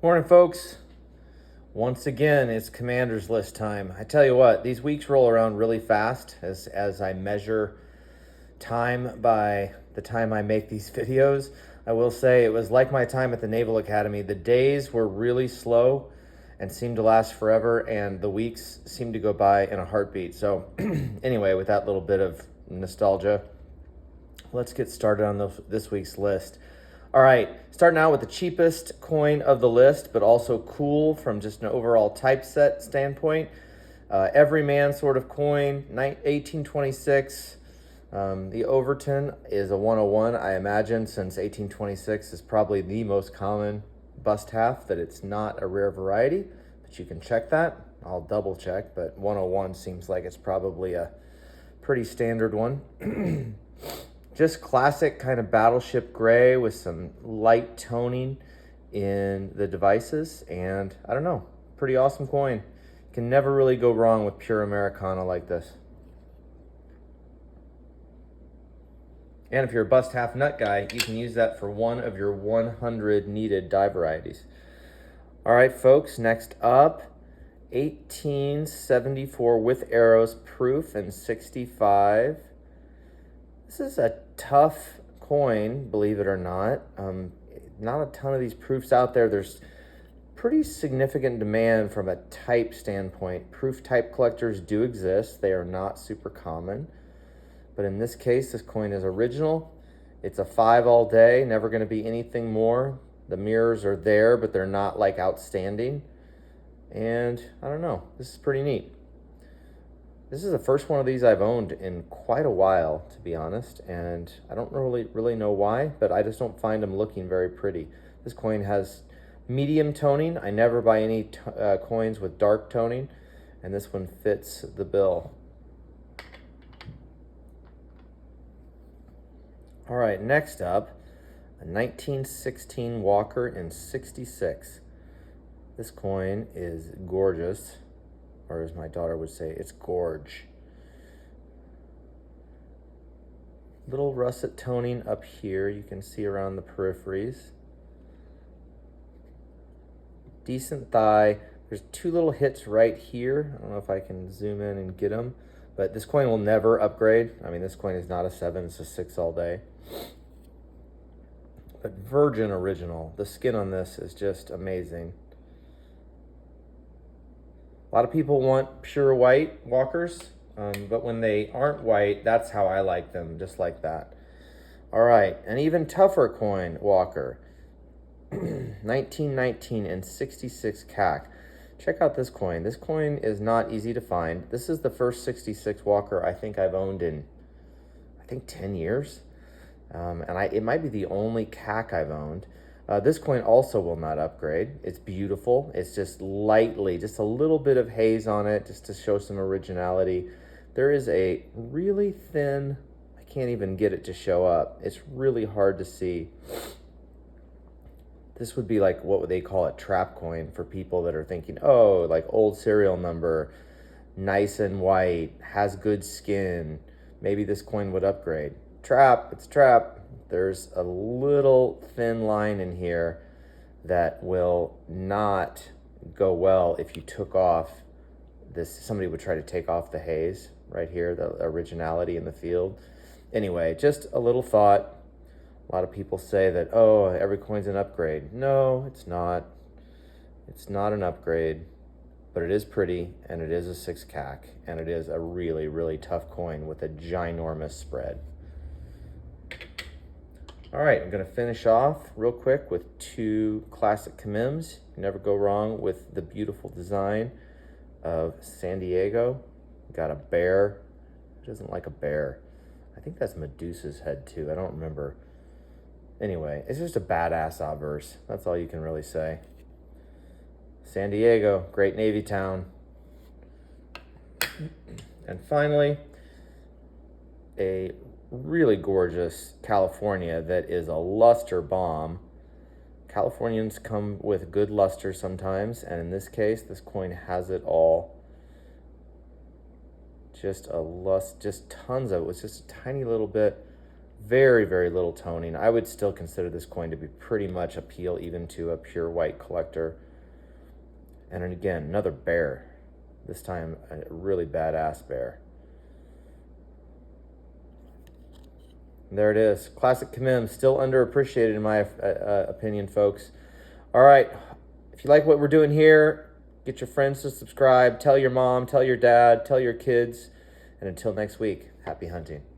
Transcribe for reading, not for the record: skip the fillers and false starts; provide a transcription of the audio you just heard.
Morning, folks. Once again, it's Commander's List time. I tell you what, these weeks roll around really fast as I measure time by the time I make these videos. I will say it was like my time at the Naval Academy. The days were really slow and seemed to last forever, and the weeks seemed to go by in a heartbeat. So anyway, with that little bit of nostalgia, let's get started on this week's list. All right, starting out with the cheapest coin of the list, but also cool from just an overall typeset standpoint. Everyman sort of coin, 1826. The Overton is a 101, I imagine, since 1826 is probably the most common bust half, that it's not a rare variety, but you can check that. I'll double check, but 101 seems like it's probably a pretty standard one. Just classic kind of battleship gray with some light toning in the devices, and I don't know, pretty awesome coin. Can never really go wrong with pure Americana like this. And if you're a bust half nut guy, you can use that for one of your 100 needed die varieties. All right, folks, next up, 1874 with arrows proof and 65. This is a tough coin, believe it or not. Not a ton of these proofs out there. There's pretty significant demand from a type standpoint. Proof type collectors do exist. They are not super common. But in this case, this coin is original. It's a 5 all day, never going to be anything more. The mirrors are there, but they're not like outstanding. And I don't know, this is pretty neat. This is the first one of these I've owned in quite a while, to be honest, and I don't really know why, but I just don't find them looking very pretty. This coin has medium toning. I never buy any coins with dark toning, and this one fits the bill. All right, next up, a 1916 Walker in 66. This coin is gorgeous. Or as my daughter would say, it's gorge. Little russet toning up here, you can see around the peripheries. Decent thigh. There's two little hits right here. I don't know if I can zoom in and get them, but this coin will never upgrade. I mean, this coin is not a 7, it's a 6 all day. But virgin original. The skin on this is just amazing. A lot of people want pure white Walkers, but when they aren't white, that's how I like them, just like that. All right, an even tougher coin, Walker. 1919 and 66 CAC. Check out this coin. This coin is not easy to find. This is the first 66 Walker I think I've owned in, 10 years. It might be the only CAC I've owned. This coin also will not upgrade. It's beautiful. It's just lightly, just a little bit of haze on it, just to show some originality. There is a really thin, I can't even get it to show up. It's really hard to see. This would be like, what would they call it, trap coin, for people that are thinking, oh, like old serial number, nice and white, has good skin. Maybe this coin would upgrade. Trap, it's trap. There's a little thin line in here that will not go well if you took off this. Somebody would try to take off the haze right here, the originality in the field. Anyway, just a little thought. A lot of people say that, oh, every coin's an upgrade. No, it's not. It's not an upgrade, but it is pretty, and it is a 6 CAC, and it is a really, really tough coin with a ginormous spread. All right, I'm gonna finish off real quick with two classic commems. You never go wrong with the beautiful design of San Diego. Got a bear. Who doesn't like a bear? I think that's Medusa's head too, I don't remember. Anyway, it's just a badass obverse. That's all you can really say. San Diego, great Navy town. And finally, a really gorgeous California that is a luster bomb. Californians come with good luster sometimes, and in this case, this coin has it all. Just a lust, just tons of it. It's just a tiny little bit Very, very little toning. I would still consider this coin to be pretty much appeal even to a pure white collector. And then again, another bear. This time, a really badass bear. There it is. Classic Commem, still underappreciated in my opinion, folks. All right, if you like what we're doing here, get your friends to subscribe. Tell your mom, tell your dad, tell your kids. And until next week, happy hunting.